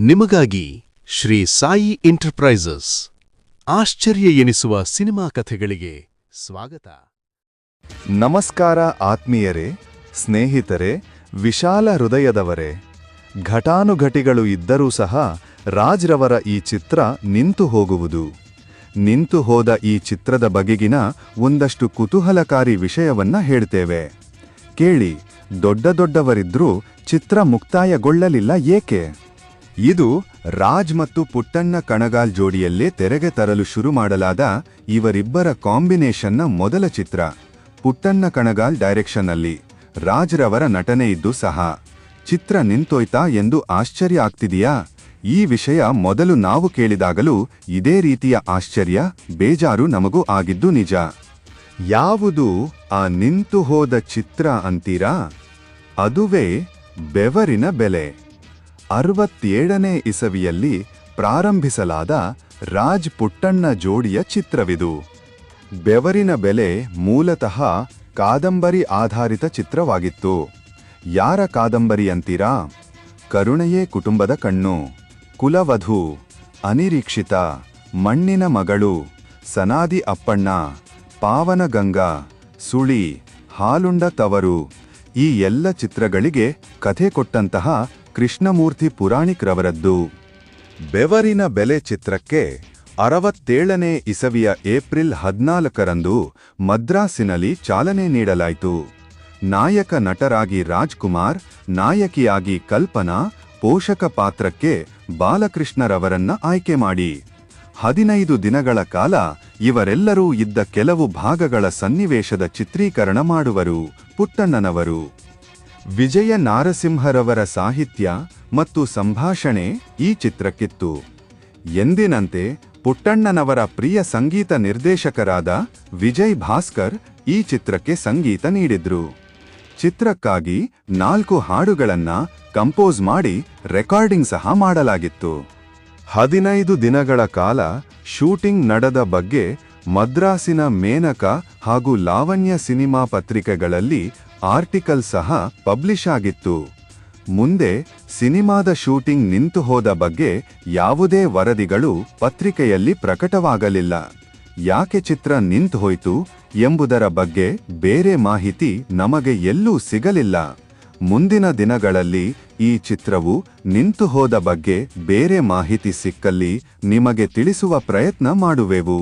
ನಿಮಗಾಗಿ ಶ್ರೀ ಸಾಯಿ ಎಂಟರ್ಪ್ರೈಸಸ್ ಆಶ್ಚರ್ಯ ಎನಿಸುವ ಸಿನಿಮಾ ಕಥೆಗಳಿಗೆ ಸ್ವಾಗತ. ನಮಸ್ಕಾರ ಆತ್ಮೀಯರೇ, ಸ್ನೇಹಿತರೆ, ವಿಶಾಲ ಹೃದಯದವರೇ. ಘಟಾನುಘಟಿಗಳು ಇದ್ದರೂ ಸಹ ರಾಜ್ರವರ ಈ ಚಿತ್ರ ನಿಂತು ಹೋಗುವುದು. ನಿಂತು ಹೋದ ಈ ಚಿತ್ರದ ಬಗೆಗಿನ ಒಂದಷ್ಟು ಕುತೂಹಲಕಾರಿ ವಿಷಯವನ್ನ ಹೇಳ್ತೇವೆ. ಕೇಳಿ. ದೊಡ್ಡವರಿದ್ರೂ ಚಿತ್ರ ಮುಕ್ತಾಯಗೊಳ್ಳಲಿಲ್ಲ ಏಕೆ? ಇದು ರಾಜ್ ಮತ್ತು ಪುಟ್ಟಣ್ಣ ಕಣಗಾಲ್ ಜೋಡಿಯಲ್ಲೇ ತೆರೆಗೆ ತರಲು ಶುರು ಮಾಡಲಾದ ಇವರಿಬ್ಬರ ಕಾಂಬಿನೇಷನ್ನ ಮೊದಲ ಚಿತ್ರ. ಪುಟ್ಟಣ್ಣ ಕಣಗಾಲ್ ಡೈರೆಕ್ಷನ್ನಲ್ಲಿ ರಾಜ್ರವರ ನಟನೆ ಇದ್ದು ಸಹ ಚಿತ್ರ ನಿಂತೋಯ್ತಾ ಎಂದು ಆಶ್ಚರ್ಯ ಆಗ್ತಿದೆಯಾ? ಈ ವಿಷಯ ಮೊದಲು ನಾವು ಕೇಳಿದಾಗಲೂ ಇದೇ ರೀತಿಯ ಆಶ್ಚರ್ಯ, ಬೇಜಾರು ನಮಗೂ ಆಗಿದ್ದು ನಿಜ. ಯಾವುದು ಆ ನಿಂತು ಹೋದ ಚಿತ್ರ ಅಂತೀರಾ? ಅದುವೇ ಬೆವರಿನ ಬೆಲೆ. 67ನೇ ಇಸವಿಯಲ್ಲಿ ಪ್ರಾರಂಭಿಸಲಾದ ರಾಜ್ ಪುಟ್ಟಣ್ಣ ಜೋಡಿಯ ಚಿತ್ರವಿದು. ಬೆವರಿನ ಬೆಲೆ ಮೂಲತಃ ಕಾದಂಬರಿ ಆಧಾರಿತ ಚಿತ್ರವಾಗಿತ್ತು. ಯಾರ ಕಾದಂಬರಿ ಅಂತೀರಾ? ಕರುಣೆಯೇ ಕುಟುಂಬದ ಕಣ್ಣು, ಕುಲವಧು, ಅನಿರೀಕ್ಷಿತ, ಮಣ್ಣಿನ ಮಗಳು, ಸನಾದಿ ಅಪ್ಪಣ್ಣ, ಪಾವನಗಂಗಾ, ಸುಳಿ, ಹಾಲುಂಡ ತವರು ಈ ಎಲ್ಲ ಚಿತ್ರಗಳಿಗೆ ಕಥೆ ಕೊಟ್ಟಂತಹ ಕೃಷ್ಣಮೂರ್ತಿ ಪುರಾಣಿಕ್ರವರದ್ದು. ಬೆವರಿನ ಬೆಲೆ ಚಿತ್ರಕ್ಕೆ 67ನೇ ಇಸವಿಯ ಏಪ್ರಿಲ್ 14ರಂದು ಮದ್ರಾಸಿನಲ್ಲಿ ಚಾಲನೆ ನೀಡಲಾಯಿತು. ನಾಯಕ ನಟರಾಗಿ ರಾಜ್ಕುಮಾರ್, ನಾಯಕಿಯಾಗಿ ಕಲ್ಪನಾ, ಪೋಷಕ ಪಾತ್ರಕ್ಕೆ ಬಾಲಕೃಷ್ಣರವರನ್ನ ಆಯ್ಕೆ ಮಾಡಿ 15 ದಿನಗಳ ಕಾಲ ಇವರೆಲ್ಲರೂ ಇದ್ದ ಕೆಲವು ಭಾಗಗಳ ಸನ್ನಿವೇಶದ ಚಿತ್ರೀಕರಣ ಮಾಡುವರು ಪುಟ್ಟಣ್ಣನವರು. ವಿಜಯ ನಾರಸಿಂಹರವರ ಸಾಹಿತ್ಯ ಮತ್ತು ಸಂಭಾಷಣೆ ಈ ಚಿತ್ರಕ್ಕಿತ್ತು. ಎಂದಿನಂತೆ ಪುಟ್ಟಣ್ಣನವರ ಪ್ರಿಯ ಸಂಗೀತ ನಿರ್ದೇಶಕರಾದ ವಿಜಯ್ ಭಾಸ್ಕರ್ ಈ ಚಿತ್ರಕ್ಕೆ ಸಂಗೀತ ನೀಡಿದ್ರು. ಚಿತ್ರಕ್ಕಾಗಿ 4 ಹಾಡುಗಳನ್ನ ಕಂಪೋಸ್ ಮಾಡಿ ರೆಕಾರ್ಡಿಂಗ್ ಸಹ ಮಾಡಲಾಗಿತ್ತು. 15 ದಿನಗಳ ಕಾಲ ಶೂಟಿಂಗ್ ನಡೆದ ಬಗ್ಗೆ ಮದ್ರಾಸಿನ ಮೇನಕ ಹಾಗೂ ಲಾವಣ್ಯ ಸಿನಿಮಾ ಪತ್ರಿಕೆಗಳಲ್ಲಿ ಆರ್ಟಿಕಲ್ ಸಹ ಪಬ್ಲಿಷ್ ಆಗಿತ್ತು. ಮುಂದೆ ಸಿನಿಮಾದ ಶೂಟಿಂಗ್ ನಿಂತು ಹೋದ ಬಗ್ಗೆ ಯಾವುದೇ ವರದಿಗಳು ಪತ್ರಿಕೆಯಲ್ಲಿ ಪ್ರಕಟವಾಗಲಿಲ್ಲ. ಯಾಕೆ ಚಿತ್ರ ನಿಂತು ಹೋಯಿತು ಎಂಬುದರ ಬಗ್ಗೆ ಬೇರೆ ಮಾಹಿತಿ ನಮಗೆ ಎಲ್ಲೂ ಸಿಗಲಿಲ್ಲ. ಮುಂದಿನ ದಿನಗಳಲ್ಲಿ ಈ ಚಿತ್ರವು ನಿಂತು ಹೋದ ಬಗ್ಗೆ ಬೇರೆ ಮಾಹಿತಿ ಸಿಕ್ಕಲ್ಲಿ ನಿಮಗೆ ತಿಳಿಸುವ ಪ್ರಯತ್ನ ಮಾಡುವೆವು.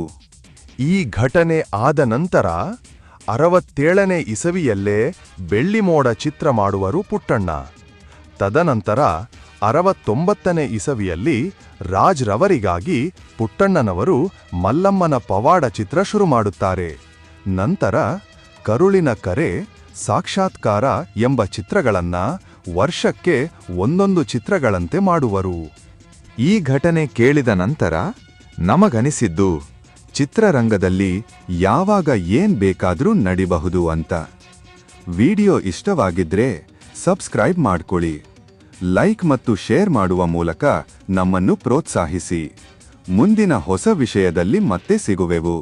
ಈ ಘಟನೆ ಆದ ನಂತರ 67ನೇ ಇಸವಿಯಲ್ಲೇ ಬೆಳ್ಳಿಮೋಡ ಚಿತ್ರ ಮಾಡುವರು ಪುಟ್ಟಣ್ಣ. ತದನಂತರ 69ನೇ ಇಸವಿಯಲ್ಲಿ ರಾಜ್ರವರಿಗಾಗಿ ಪುಟ್ಟಣ್ಣನವರು ಮಲ್ಲಮ್ಮನ ಪವಾಡ ಚಿತ್ರ ಶುರು ಮಾಡುತ್ತಾರೆ. ನಂತರ ಕರುಳಿನ ಕರೆ, ಸಾಕ್ಷಾತ್ಕಾರ ಎಂಬ ಚಿತ್ರಗಳನ್ನ ವರ್ಷಕ್ಕೆ ಒಂದೊಂದು ಚಿತ್ರಗಳಂತೆ ಮಾಡುವರು. ಈ ಘಟನೆ ಕೇಳಿದ ನಂತರ ನಮಗನಿಸಿದ್ದು ಚಿತ್ರರಂಗದಲ್ಲಿ ಯಾವಾಗ ಏನ್ ಬೇಕಾದ್ರೂ ನಡಿಬಹುದು ಅಂತ. ವಿಡಿಯೋ ಇಷ್ಟವಾಗಿದ್ರೆ ಸಬ್ಸ್ಕ್ರೈಬ್ ಮಾಡ್ಕೊಳ್ಳಿ. ಲೈಕ್ ಮತ್ತು ಶೇರ್ ಮಾಡುವ ಮೂಲಕ ನಮ್ಮನ್ನು ಪ್ರೋತ್ಸಾಹಿಸಿ. ಮುಂದಿನ ಹೊಸ ವಿಷಯದಲ್ಲಿ ಮತ್ತೆ ಸಿಗುವೆವು.